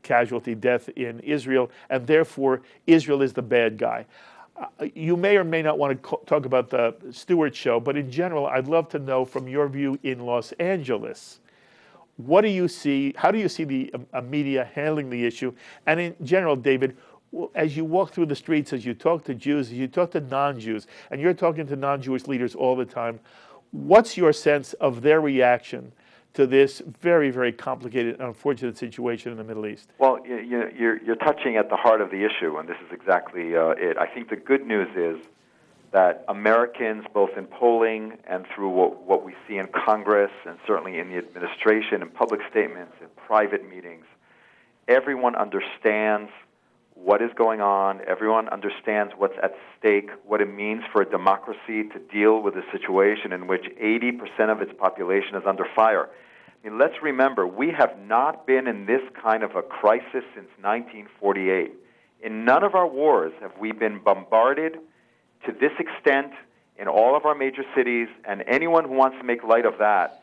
casualty death in Israel, and therefore Israel is the bad guy. You may or may not want to talk about the Stewart show, but in general, I'd love to know from your view in Los Angeles, what do you see, how do you see the media handling the issue? And in general, David, as you walk through the streets, as you talk to Jews, as you talk to non-Jews, and you're talking to non-Jewish leaders all the time, what's your sense of their reaction to this very, very complicated and unfortunate situation in the Middle East? Well, you're touching at the heart of the issue, and this is exactly it. I think the good news is that Americans, both in polling and through what we see in Congress and certainly in the administration and public statements and private meetings, everyone understands what is going on. Everyone understands what's at stake, what it means for a democracy to deal with a situation in which 80% of its population is under fire. I mean, let's remember, we have not been in this kind of a crisis since 1948. In none of our wars have we been bombarded to this extent in all of our major cities, and anyone who wants to make light of that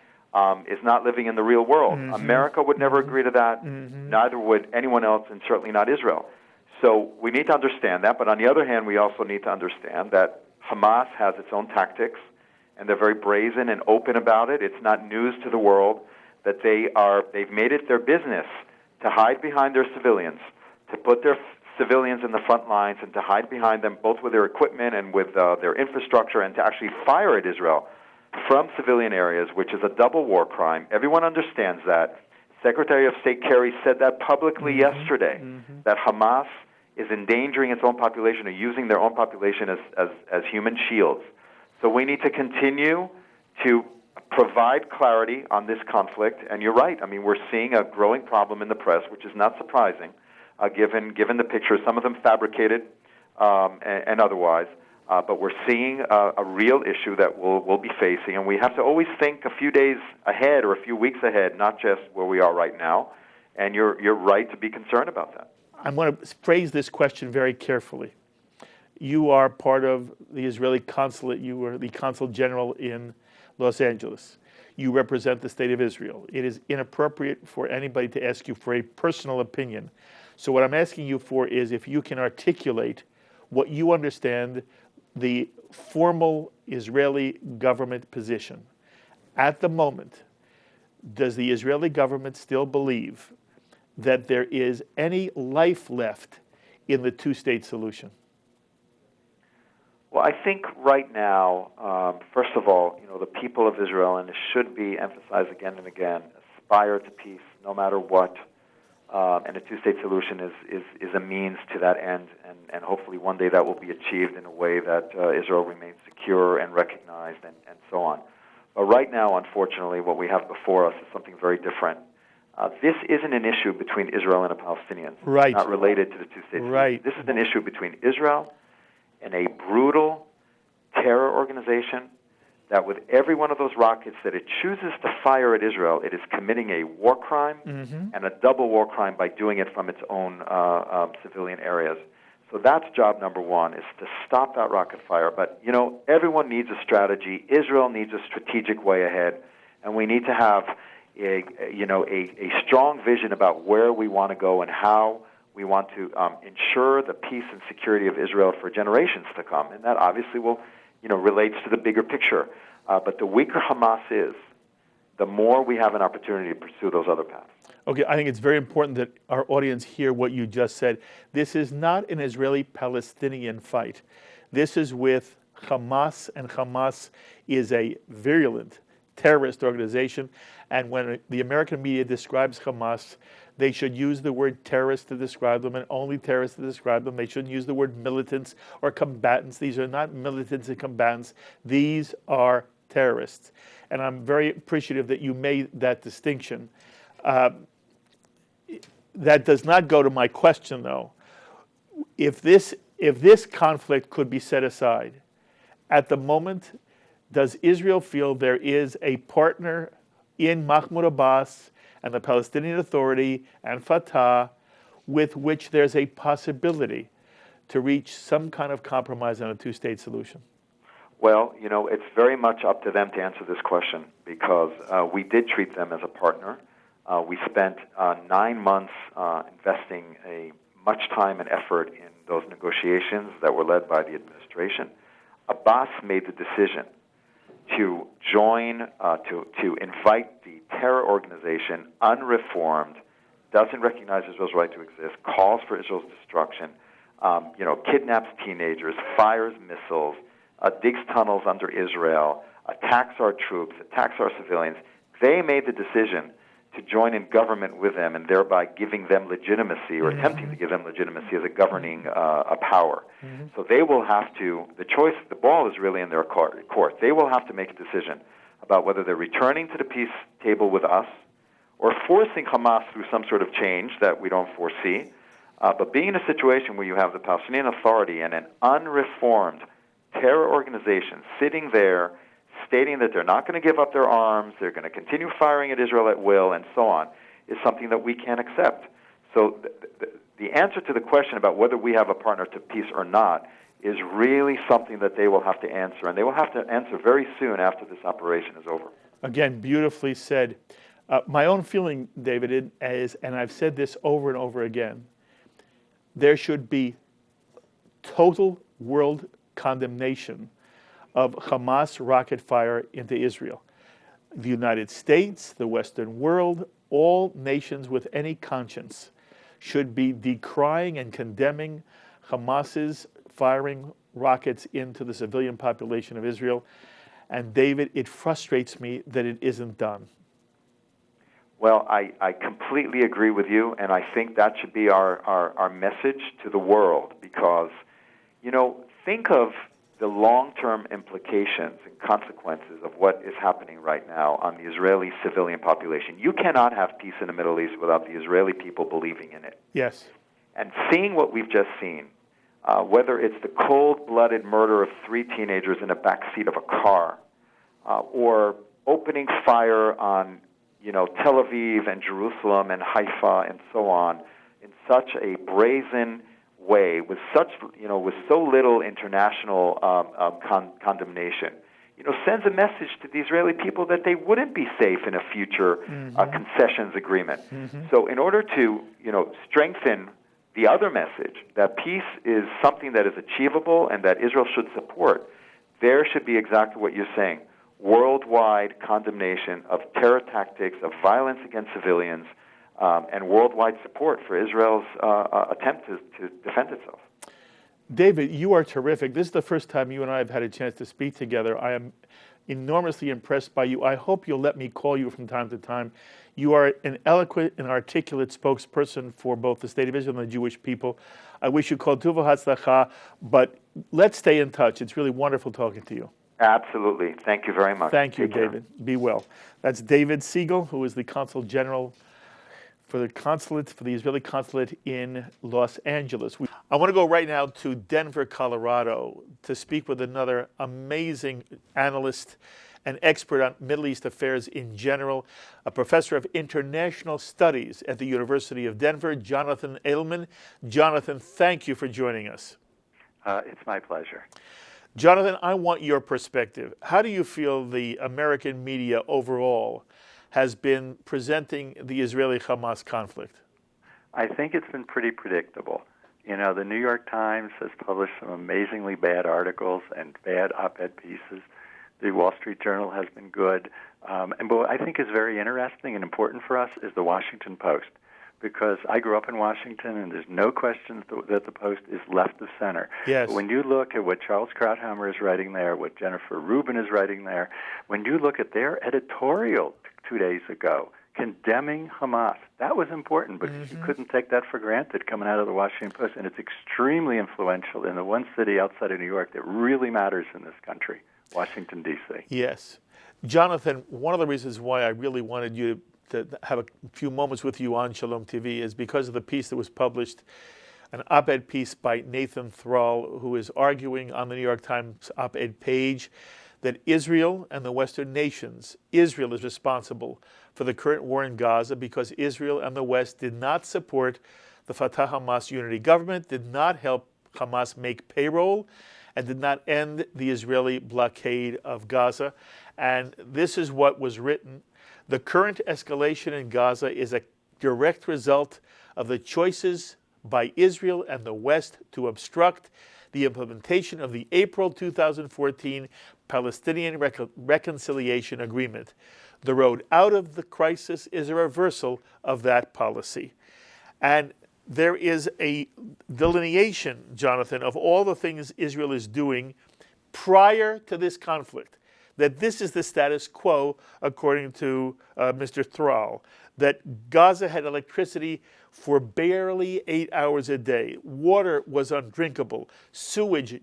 is not living in the real world. America would never agree to that. Neither would anyone else, and certainly not Israel. So we need to understand that, but on the other hand, we also need to understand that Hamas has its own tactics, and they're very brazen and open about it. It's not news to the world that they've made it their business to hide behind their civilians, to put their civilians in the front lines and to hide behind them both with their equipment and with their infrastructure, and to actually fire at Israel from civilian areas, which is a double war crime. Everyone understands that. Secretary of State Kerry said that publicly yesterday, that Hamas is endangering its own population or using their own population as human shields. So we need to continue to provide clarity on this conflict. And you're right. I mean, we're seeing a growing problem in the press, which is not surprising, given the pictures, some of them fabricated and otherwise, But we're seeing a real issue that we'll be facing, and we have to always think a few days ahead or a few weeks ahead, not just where we are right now. And you're right to be concerned about that. I'm going to phrase this question very carefully. You are part of the Israeli consulate. You were the consul general in Los Angeles. You represent the state of Israel. It is inappropriate for anybody to ask you for a personal opinion. So what I'm asking you for is if you can articulate what you understand the formal Israeli government position. At the moment, does the Israeli government still believe that there is any life left in the two-state solution? Well, I think right now, first of all, the people of Israel, and it should be emphasized again and again, aspire to peace no matter what, and a two-state solution is a means to that end, and hopefully one day that will be achieved in a way that Israel remains secure and recognized and so on. But right now, unfortunately, what we have before us is something very different. This isn't an issue between Israel and the Palestinians. Right. It's not related to the two-state solution. Right. This is an issue between Israel and a brutal terror organization that with every one of those rockets that it chooses to fire at Israel, it is committing a war crime and a double war crime by doing it from its own civilian areas. So that's job number one, is to stop that rocket fire. But, everyone needs a strategy. Israel needs a strategic way ahead, and we need to have a strong vision about where we want to go and how we want to ensure the peace and security of Israel for generations to come. And that obviously will, relates to the bigger picture. But the weaker Hamas is, the more we have an opportunity to pursue those other paths. Okay, I think it's very important that our audience hear what you just said. This is not an Israeli-Palestinian fight. This is with Hamas, and Hamas is a virulent terrorist organization. And when the American media describes Hamas, they should use the word terrorist to describe them, and only terrorists to describe them. They shouldn't use the word militants or combatants. These are not militants and combatants. These are terrorists. And I'm very appreciative that you made that distinction. That does not go to my question, though. If this conflict could be set aside, at the moment, does Israel feel there is a partner in Mahmoud Abbas and the Palestinian Authority and Fatah with which there's a possibility to reach some kind of compromise on a two-state solution? Well, it's very much up to them to answer this question, because we did treat them as a partner. We spent 9 months investing much time and effort in those negotiations that were led by the administration. Abbas made the decision to join, to invite the terror organization, unreformed, doesn't recognize Israel's right to exist, calls for Israel's destruction, kidnaps teenagers, fires missiles, digs tunnels under Israel, attacks our troops, attacks our civilians. They made the decision to join in government with them, and thereby giving them legitimacy, or attempting to give them legitimacy as a governing power. So they will have to, the ball is really in their court. They will have to make a decision about whether they're returning to the peace table with us or forcing Hamas through some sort of change that we don't foresee. But being in a situation where you have the Palestinian Authority and an unreformed terror organization sitting there stating that they're not going to give up their arms, they're going to continue firing at Israel at will, and so on, is something that we can't accept. So the answer to the question about whether we have a partner to peace or not is really something that they will have to answer, and they will have to answer very soon after this operation is over. Again, beautifully said. My own feeling, David, is, and I've said this over and over again, there should be total world condemnation of Hamas rocket fire into Israel. The United States, the Western world, all nations with any conscience should be decrying and condemning Hamas's firing rockets into the civilian population of Israel. And David, it frustrates me that it isn't done. Well, I completely agree with you, and I think that should be our message to the world, because, think of the long-term implications and consequences of what is happening right now on the Israeli civilian population. You cannot have peace in the Middle East without the Israeli people believing in it. Yes. And seeing what we've just seen, whether it's the cold-blooded murder of 3 teenagers in the back seat of a car, or opening fire on, Tel Aviv and Jerusalem and Haifa and so on, in such a brazen way, with so little international condemnation, sends a message to the Israeli people that they wouldn't be safe in a future concessions agreement. So in order to, strengthen the other message, that peace is something that is achievable and that Israel should support, there should be exactly what you're saying, worldwide condemnation of terror tactics, of violence against civilians, and worldwide support for Israel's attempt to defend itself. David, you are terrific. This is the first time you and I have had a chance to speak together. I am enormously impressed by you. I hope you'll let me call you from time to time. You are an eloquent and articulate spokesperson for both the State of Israel and the Jewish people. I wish you kol tuva hatzlacha, but let's stay in touch. It's really wonderful talking to you. Absolutely. Thank you very much. Thank you, Take care. David. Be well. That's David Siegel, who is the Consul General for the Israeli consulate in Los Angeles. I want to go right now to Denver, Colorado, to speak with another amazing analyst and expert on Middle East affairs in general, a professor of international studies at the University of Denver, Jonathan Elman. Jonathan, thank you for joining us. It's my pleasure. Jonathan, I want your perspective. How do you feel the American media overall has been presenting the Israeli-Hamas conflict? I think it's been pretty predictable. The New York Times has published some amazingly bad articles and bad op-ed pieces. The Wall Street Journal has been good. And what I think is very interesting and important for us is the Washington Post, because I grew up in Washington, and there's no question that the Post is left of center. Yes. But when you look at what Charles Krauthammer is writing there, what Jennifer Rubin is writing there, when you look at their editorial 2 days ago condemning Hamas, that was important because you couldn't take that for granted coming out of the Washington Post. And it's extremely influential in the one city outside of New York that really matters in this country, Washington, D.C. Yes. Jonathan, one of the reasons why I really wanted you to have a few moments with you on Shalom TV is because of the piece that was published, an op-ed piece by Nathan Thrall, who is arguing on the New York Times op-ed page that Israel and the Western nations, Israel is responsible for the current war in Gaza because Israel and the West did not support the Fatah-Hamas unity government, did not help Hamas make payroll, and did not end the Israeli blockade of Gaza. And this is what was written. The current escalation in Gaza is a direct result of the choices by Israel and the West to obstruct the implementation of the April 2014 Palestinian Reconciliation Agreement. The road out of the crisis is a reversal of that policy. And there is a delineation, Jonathan, of all the things Israel is doing prior to this conflict, that this is the status quo, according to Mr. Thrall, that Gaza had electricity for barely 8 hours a day. Water was undrinkable. Sewage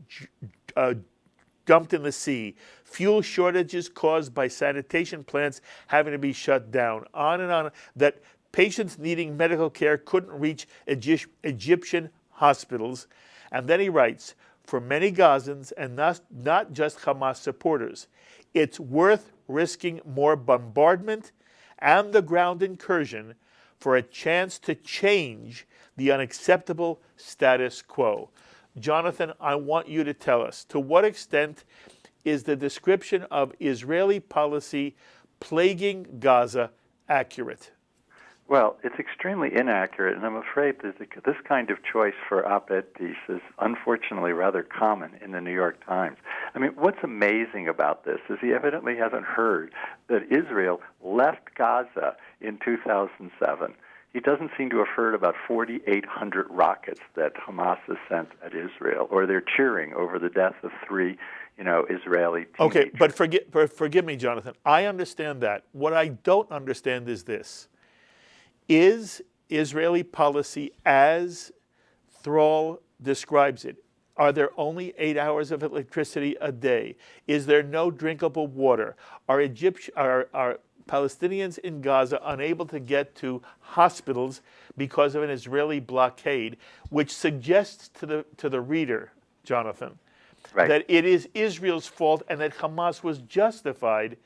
dumped in the sea. Fuel shortages caused by sanitation plants having to be shut down. On and on. That patients needing medical care couldn't reach Egyptian hospitals. And then he writes, for many Gazans, and not just Hamas supporters, it's worth risking more bombardment and the ground incursion for a chance to change the unacceptable status quo. Jonathan, I want you to tell us, to what extent is the description of Israeli policy plaguing Gaza accurate? Well, it's extremely inaccurate, and I'm afraid that this kind of choice for op-ed piece is unfortunately rather common in the New York Times. I mean, what's amazing about this is he evidently hasn't heard that Israel left Gaza in 2007. He doesn't seem to have heard about 4,800 rockets that Hamas has sent at Israel, or they're cheering over the death of 3 Israeli teenagers. Okay, but forgive me, Jonathan. I understand that. What I don't understand is this. Is Israeli policy as Thrall describes it? Are there only 8 hours of electricity a day? Is there no drinkable water? Are Palestinians in Gaza unable to get to hospitals because of an Israeli blockade, which suggests to the reader, Jonathan, that it is Israel's fault and that Hamas was justified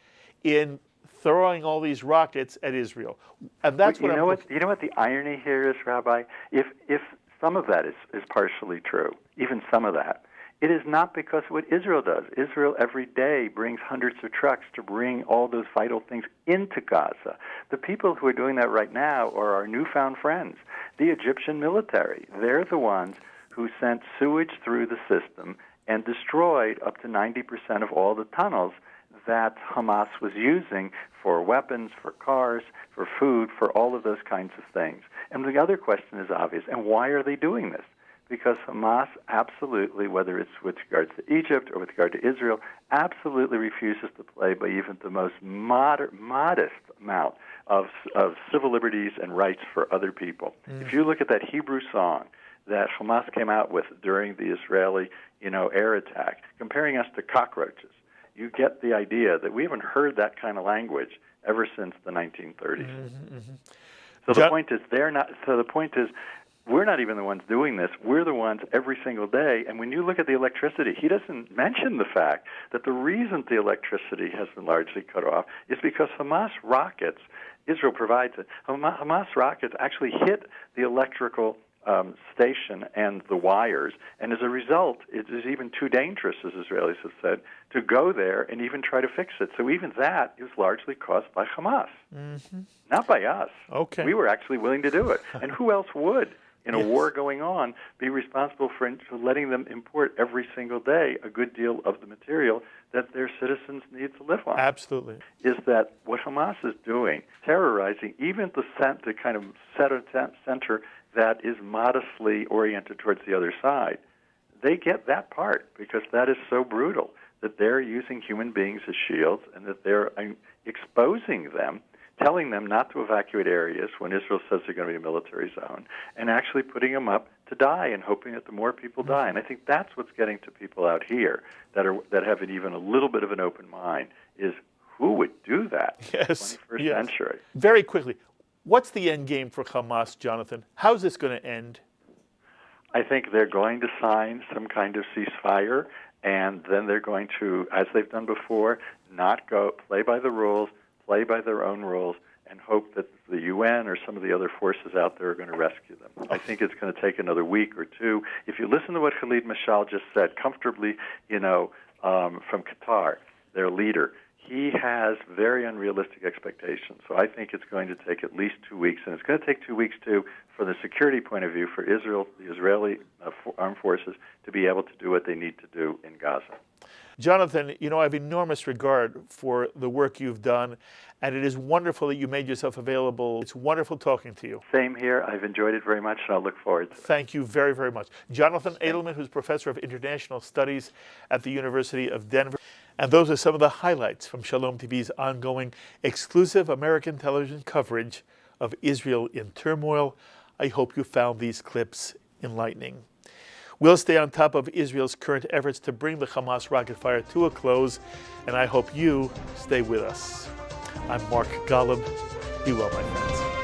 in throwing all these rockets at Israel. And that's you know what the irony here is, Rabbi? If some of that is partially true, even some of that, it is not because of what Israel does. Israel every day brings hundreds of trucks to bring all those vital things into Gaza. The people who are doing that right now are our newfound friends, the Egyptian military. They're the ones who sent sewage through the system and destroyed up to 90% of all the tunnels that Hamas was using for weapons, for cars, for food, for all of those kinds of things. And the other question is obvious, and why are they doing this? Because Hamas absolutely, whether it's with regards to Egypt or with regard to Israel, absolutely refuses to play by even the most modest amount of civil liberties and rights for other people. If you look at that Hebrew song that Hamas came out with during the Israeli, air attack, comparing us to cockroaches, you get the idea that we haven't heard that kind of language ever since the 1930s. So the point is, we're not even the ones doing this. We're the ones every single day. And when you look at the electricity, he doesn't mention the fact that the reason the electricity has been largely cut off is because Hamas rockets, Israel provides it, Hamas rockets actually hit the electrical station and the wires, and as a result, it is even too dangerous, as Israelis have said, to go there and even try to fix it. So even that is largely caused by Hamas, not by us. Okay. We were actually willing to do it. And who else would, in a war going on, be responsible for letting them import every single day a good deal of the material that their citizens need to live on? Absolutely. Is that what Hamas is doing, terrorizing even the kind of center that is modestly oriented towards the other side. They get that part because that is so brutal, that they're using human beings as shields and that they're exposing them, telling them not to evacuate areas when Israel says they're going to be a military zone, and actually putting them up to die and hoping that the more people die. And I think that's what's getting to people out here that have even a little bit of an open mind, is who would do that in the 21st century? Very quickly, what's the end game for Hamas, Jonathan? How's this going to end? I think they're going to sign some kind of ceasefire, and then they're going to, as they've done before, not go play by the rules, play by their own rules, and hope that the UN or some of the other forces out there are going to rescue them. I think it's going to take another week or two. If you listen to what Khalid Mashal just said, comfortably, from Qatar, their leader, he has very unrealistic expectations. So I think it's going to take at least 2 weeks, and it's going to take 2 weeks, too, from the security point of view for Israel, the Israeli armed forces, to be able to do what they need to do in Gaza. Jonathan, I have enormous regard for the work you've done, and it is wonderful that you made yourself available. It's wonderful talking to you. Same here. I've enjoyed it very much, and I'll look forward to it. Thank you very, very much. Jonathan Adelman, who's Professor of International Studies at the University of Denver. And those are some of the highlights from Shalom TV's ongoing exclusive American television coverage of Israel in turmoil. I hope you found these clips enlightening. We'll stay on top of Israel's current efforts to bring the Hamas rocket fire to a close, and I hope you stay with us. I'm Mark Golub. Be well, my friends.